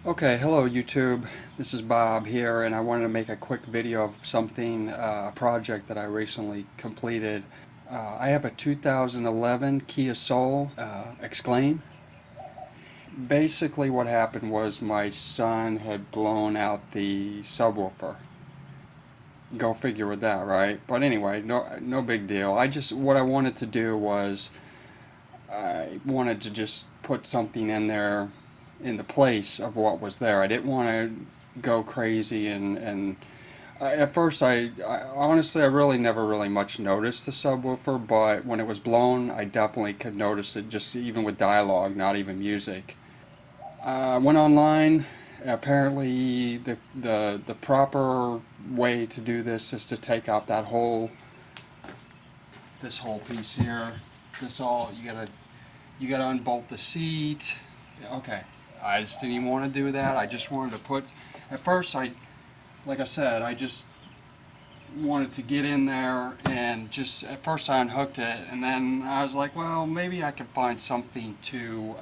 Okay, hello YouTube. This is Bob here, and I wanted to make a quick video of something, a project that I recently completed. I have a 2011 Kia Soul Exclaim. Basically what happened was my son had blown out the subwoofer. Go figure with that, right? But anyway, no big deal. What I wanted to do was I wanted to just put something in there in the place of what was there. I didn't want to go crazy and at first I honestly I really never really much noticed the subwoofer, but when it was blown I definitely could notice it, just even with dialogue, not even music. I went online. Apparently the proper way to do this is to take out this whole piece here. This all you gotta unbolt the seat. Okay, I just didn't even want to do that. I just wanted to put. At first, like I said, I just wanted to get in there and just. At first, I unhooked it, and then I was like, well, maybe I can find something to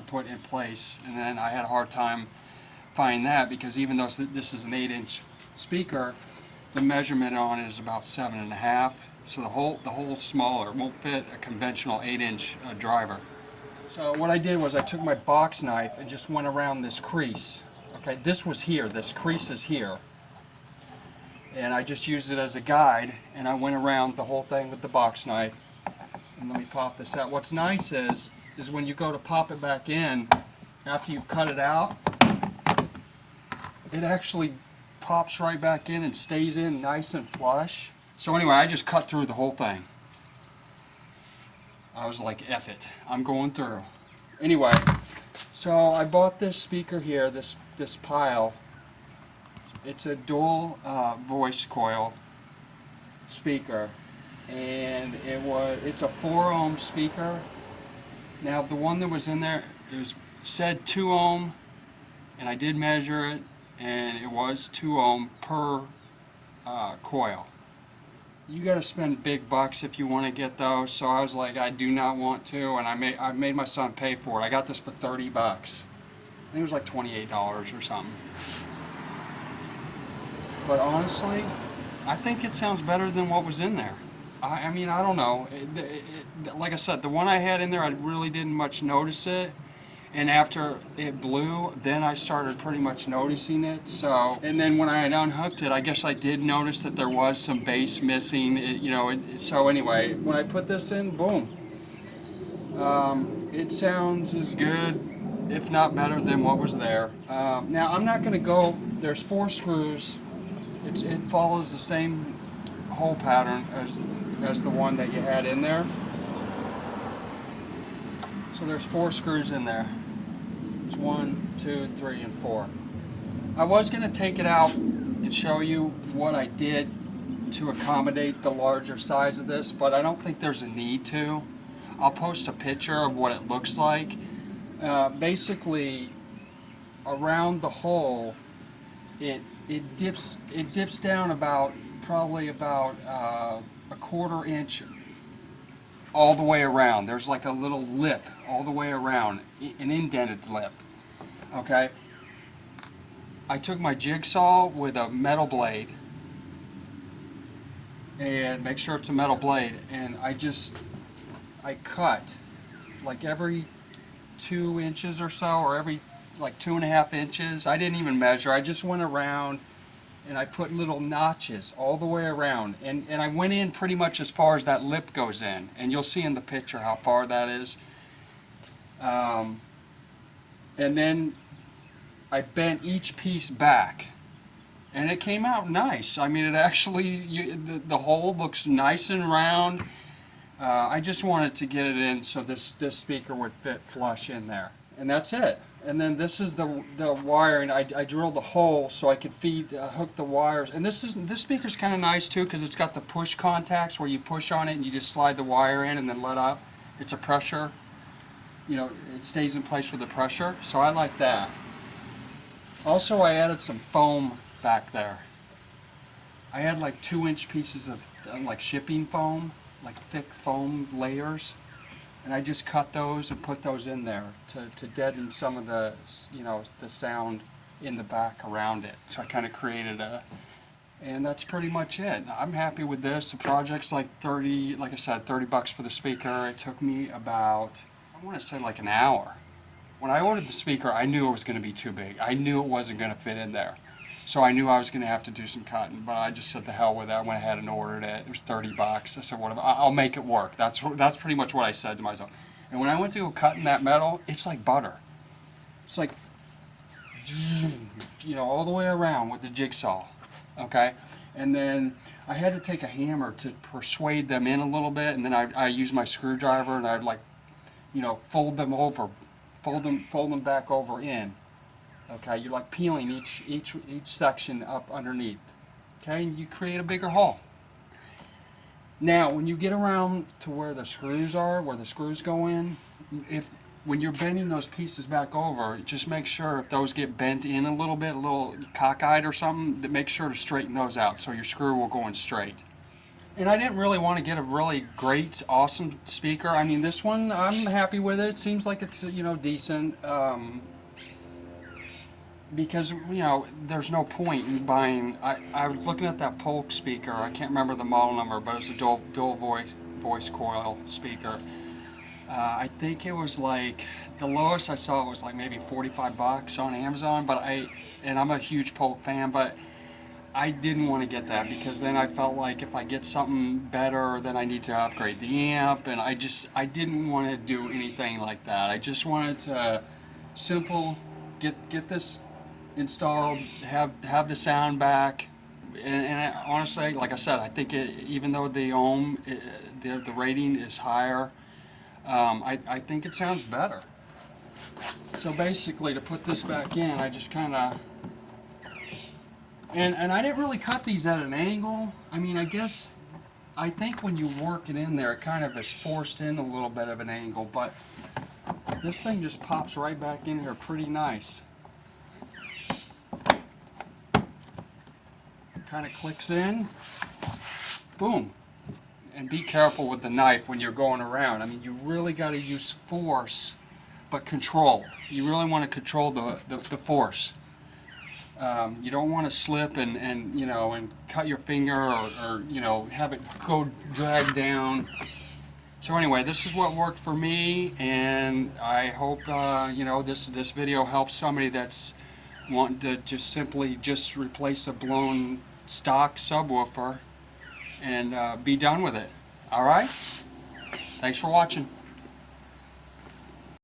put in place. And then I had a hard time finding that because even though this is an 8-inch speaker, the measurement on it is about 7.5. So the hole smaller. It won't fit a conventional 8-inch driver. So what I did was I took my box knife and just went around this crease. Okay, this was here. This crease is here. And I just used it as a guide, and I went around the whole thing with the box knife. And let me pop this out. What's nice is when you go to pop it back in, after you've cut it out, it actually pops right back in and stays in nice and flush. So anyway, I just cut through the whole thing. I was like, F it, I'm going through. Anyway, so I bought this speaker here, this Pyle. It's a dual voice coil speaker, and it's a 4 ohm speaker. Now the one that was in there, it said 2 ohm, and I did measure it, and it was 2 ohm per coil. You got to spend big bucks if you want to get those. So I was like, I do not want to, and I made my son pay for it. I got this for 30 bucks. I think it was like $28 or something. But honestly, I think it sounds better than what was in there. I mean, I don't know. Like I said, the one I had in there, I really didn't much notice it. And after it blew, then I started pretty much noticing it. So, and then when I had unhooked it, I guess I did notice that there was some bass missing. So anyway, when I put this in, boom, it sounds as good, if not better, than what was there. Now I'm not going to go. There's 4 screws. It follows the same hole pattern as the one that you had in there. So there's 4 screws in there. 1, 2, 3, and 4. I was going to take it out and show you what I did to accommodate the larger size of this, but I don't think there's a need to. I'll post a picture of what it looks like. Basically, around the hole, it dips down probably about a 1/4 inch all the way around. There's like a little lip all the way around, an indented lip. Okay, I took my jigsaw with a metal blade, and make sure it's a metal blade, and I cut like every 2 inches or so, or every like 2.5 inches. I didn't even measure. I just went around and I put little notches all the way around, and I went in pretty much as far as that lip goes in, and you'll see in the picture how far that is. And then I bent each piece back, and it came out nice. I mean, it actually, the hole looks nice and round. I just wanted to get it in so this speaker would fit flush in there, and that's it. And then this is the wiring. I drilled the hole so I could hook the wires. And this speaker's kind of nice too, because it's got the push contacts where you push on it and you just slide the wire in and then let up. It's a pressure. It stays in place with the pressure. So I like that. Also, I added some foam back there. I had like 2-inch pieces of like shipping foam, like thick foam layers. and I just cut those and put those in there to deaden some of the, you know, the sound in the back around it. So I kind of created a, and that's pretty much it. I'm happy with this. The project's like 30, like I said, 30 bucks for the speaker. It took me about, I want to say like an hour. When I ordered the speaker, I knew it was going to be too big. I knew it wasn't going to fit in there. So I knew I was going to have to do some cutting, but I just said the hell with it. I went ahead and ordered it. It was 30 bucks. I said, whatever, I'll make it work. That's pretty much what I said to myself. And when I went to go cutting that metal, it's like butter. It's like, you know, all the way around with the jigsaw. Okay, and then I had to take a hammer to persuade them in a little bit, and then I used my screwdriver and I'd, like, you know, fold them over, fold them back over in. Okay, you're like peeling each section up underneath. Okay, and you create a bigger hole. Now, when you get around to where the screws are, where the screws go in, when you're bending those pieces back over, just make sure if those get bent in a little bit, a little cockeyed or something, make sure to straighten those out so your screw will go in straight. And I didn't really want to get a really great, awesome speaker. I mean, this one, I'm happy with it. It seems like it's, you know, decent. Because, you know, there's no point in buying. I was looking at that Polk speaker. I can't remember the model number, but it's a dual voice coil speaker. I think it was like, the lowest I saw was like maybe 45 bucks on Amazon, but and I'm a huge Polk fan, but I didn't want to get that because then I felt like if I get something better, then I need to upgrade the amp, and I didn't want to do anything like that. I just wanted to get this installed, have the sound back, and honestly, like I said, I think even though the ohm, the rating is higher, I think it sounds better. So basically, to put this back in, I just kind of, and I didn't really cut these at an angle. I mean, I think when you work it in there, it kind of is forced in a little bit of an angle, but this thing just pops right back in here pretty nice. Kind of clicks in, boom. And be careful with the knife when you're going around. I mean, you really got to use force, but control. You really want to control the force. You don't want to slip and you know, and cut your finger or you know, have it go drag down. So anyway, this is what worked for me, and I hope you know, this video helps somebody that's wanting to just simply replace a blown stock subwoofer and be done with it. All right? Thanks for watching.